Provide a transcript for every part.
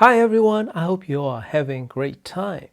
Hi everyone, I hope you are having a great time.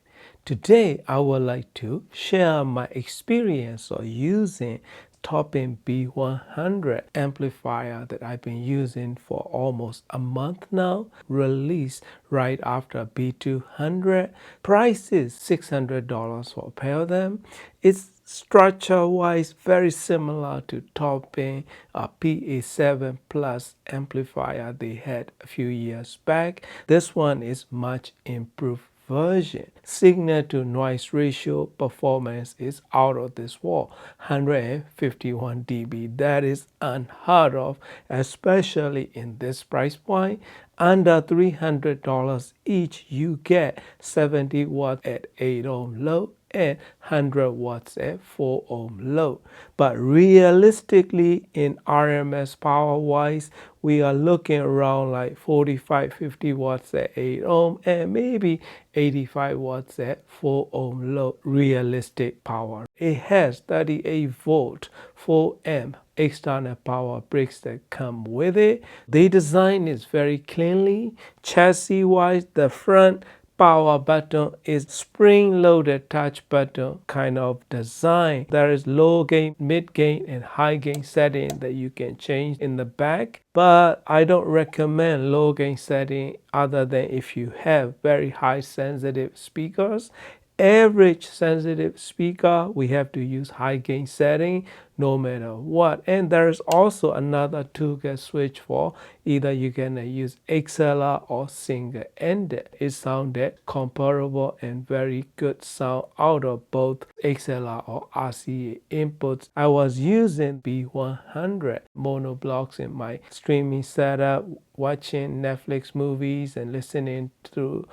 Today I would like to share my experience of using Topping B100 amplifier that I've been using for almost a month now, released right after B200. Price is $600 for a pair of them. It's structure-wise very similar to Topping a PA7 Plus amplifier they had a few years back. This one is much improved version. Signal to noise ratio performance is out of this world, 151 dB. That is unheard of, especially in this price point. Under $300 each, you get 70 watts at 8 ohm low and 100 watts at 4 ohm low. But realistically, in RMS power wise, we are looking around like 45-50 watts at 8 ohm and maybe 85 watts at 4 ohm low realistic power. It has 38 volt 4 amp external power bricks that come with it. The design is very cleanly. Chassis wise, the front power button is spring-loaded touch button kind of design. There is low gain, mid gain, and high gain setting that you can change in the back. But I don't recommend low gain setting other than if you have very high sensitive speakers. Average sensitive speaker, we have to use high gain setting no matter what. And there's also another two-gate switch for either you can use XLR or single-ended. It sounded comparable and very good sound out of both XLR or RCA inputs. I was using B100 mono blocks in my streaming setup, watching Netflix movies and listening to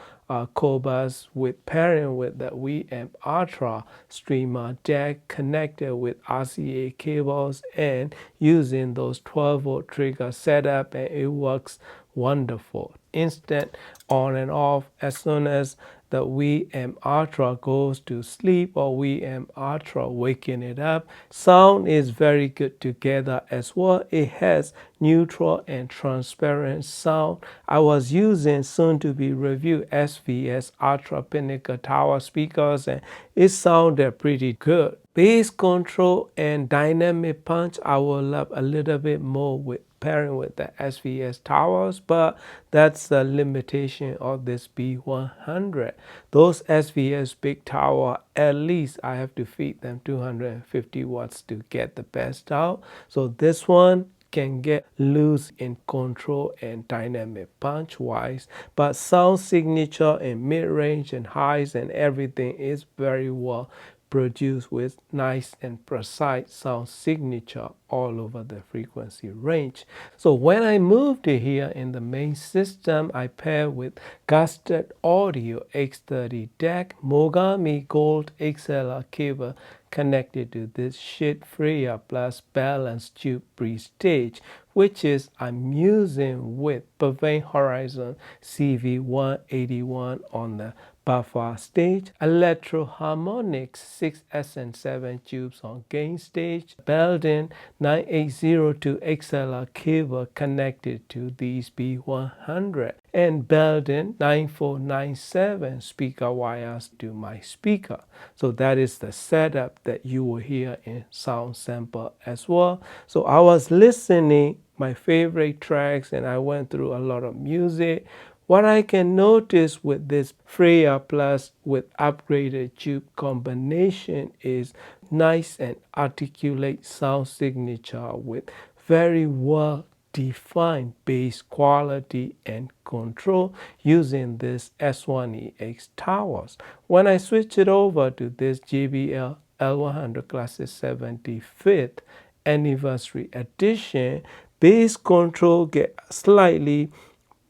Cobas with pairing with the WeAmp Ultra streamer jack connected with RCA cables and using those 12 volt trigger setup, and it works wonderful. Instant on and off as soon as the WeAmp Ultra goes to sleep or WeAmp Ultra waking it up. Sound is very good together as well. It has neutral and transparent sound. I was using soon to be reviewed SVS Ultra Pinnacle Tower speakers and it sounded pretty good. Bass control and dynamic punch I will love a little bit more with pairing with the SVS towers, but that's the limitation of this B100. Those SVS big tower, at least I have to feed them 250 watts to get the best out. So this one can get loose in control and dynamic punch wise, but sound signature in mid-range and highs and everything is very well produced with nice and precise sound signature all over the frequency range. So when I moved to here in the main system, I pair with Gusted Audio X30 DAC Mogami Gold XLR cable connected to this shit Freya Plus Balance Tube Prestage, which is I'm using with Pavane Horizon CV181 on the buffer stage, Electro Harmonix 6S and 7 tubes on gain stage, Belden 9802 XLR cable connected to these B100, and Belden 9497 speaker wires to my speaker. So that is the setup that you will hear in Sound Sample as well. So I was listening my favorite tracks and I went through a lot of music. What I can notice with this Freya Plus with upgraded tube combination is nice and articulate sound signature with very well defined bass quality and control using this S1EX towers. When I switch it over to this JBL L100 Classic 75th anniversary edition, bass control get slightly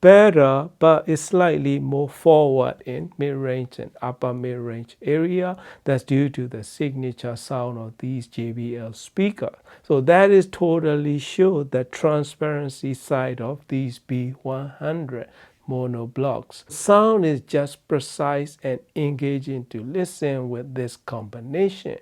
better, but it's slightly more forward in mid-range and upper mid-range area. That's due to the signature sound of these JBL speakers. So that is totally show the transparency side of these B100 mono blocks. Sound is just precise and engaging to listen with this combination.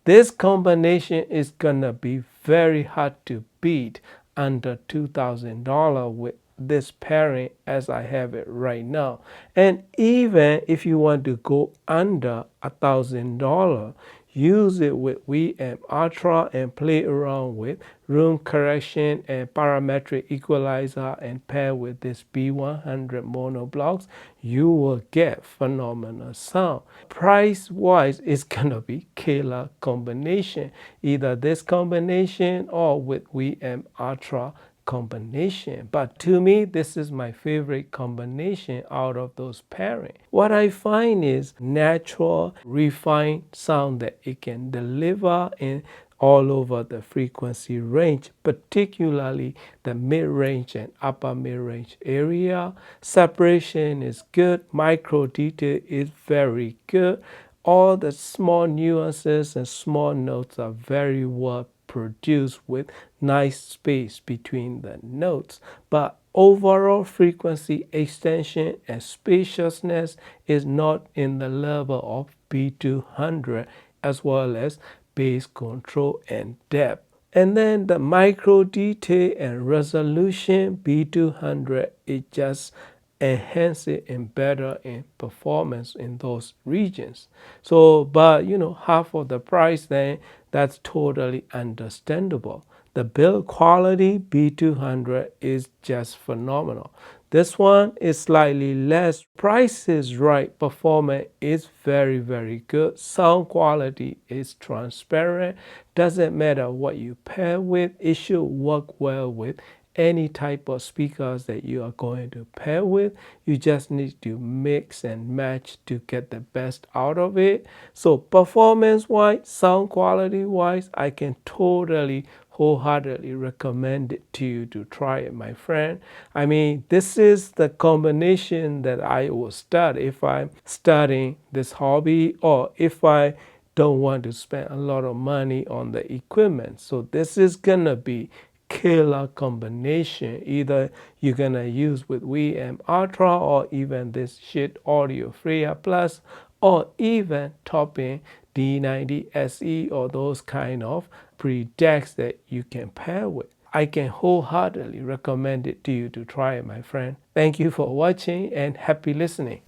This combination is gonna be very hard to beat under $2,000 with this pairing as I have it right now. And even if you want to go under $1,000, use it with WeAmp Ultra and play around with room correction and parametric equalizer and pair with this B100 mono blocks, you will get phenomenal sound. Price wise, it's gonna be killer combination, either this combination or with WeAmp Ultra combination. But to me, this is my favorite combination out of those pairing. What I find is natural, refined sound that it can deliver in all over the frequency range, particularly the mid-range and upper mid-range area. Separation is good, micro detail is very good. All the small nuances and small notes are very well produced with nice space between the notes. But overall frequency extension and spaciousness is not in the level of B200, as well as bass control and depth. And then the micro detail and resolution, B200, it just enhance it and better in performance in those regions. So, but half of the price, then that's totally understandable. The build quality B200 is just phenomenal. This one is slightly less. Price is right. Performance is very, very good. Sound quality is transparent. Doesn't matter what you pair with, it should work well with any type of speakers that you are going to pair with. You just need to mix and match to get the best out of it. So performance wise, sound quality wise, I can totally wholeheartedly recommend it to you to try it, my friend. I mean, this is the combination that I will start if I'm starting this hobby, or if I don't want to spend a lot of money on the equipment. So this is gonna be killer combination. Either you're gonna use with WeAmp Ultra, or even this Schiit Audio Freya Plus, or even topping D90 SE, or those kind of pre-decks that you can pair with. I can wholeheartedly recommend it to you to try it, my friend. Thank you for watching and happy listening.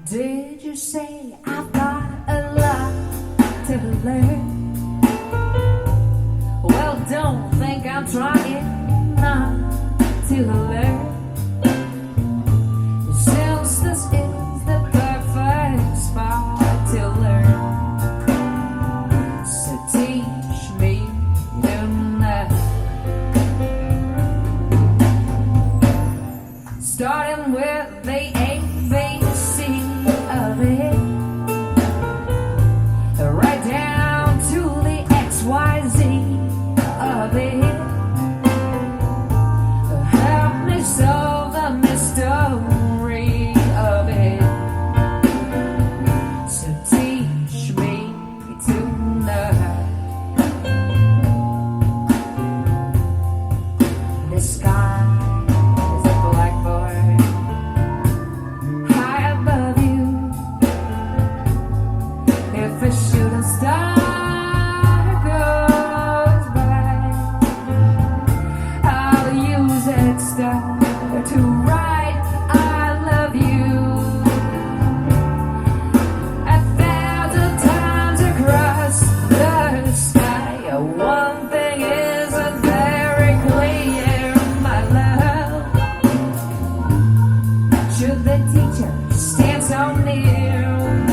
Did you say I've got a lot to learn? Well, don't think I'm trying not to learn. Since this is the perfect spot to learn, so teach me tonight. Starting with the ABC of it, right down to the XYZ of it. Help me solve the mystery of it. So teach me tonight. The sky is a blackboard high above you. If a shooting star goes by, I'll use that star to write I love you 1,000 times across the sky. One thing isn't very clear, my love. Should the teacher stand so near?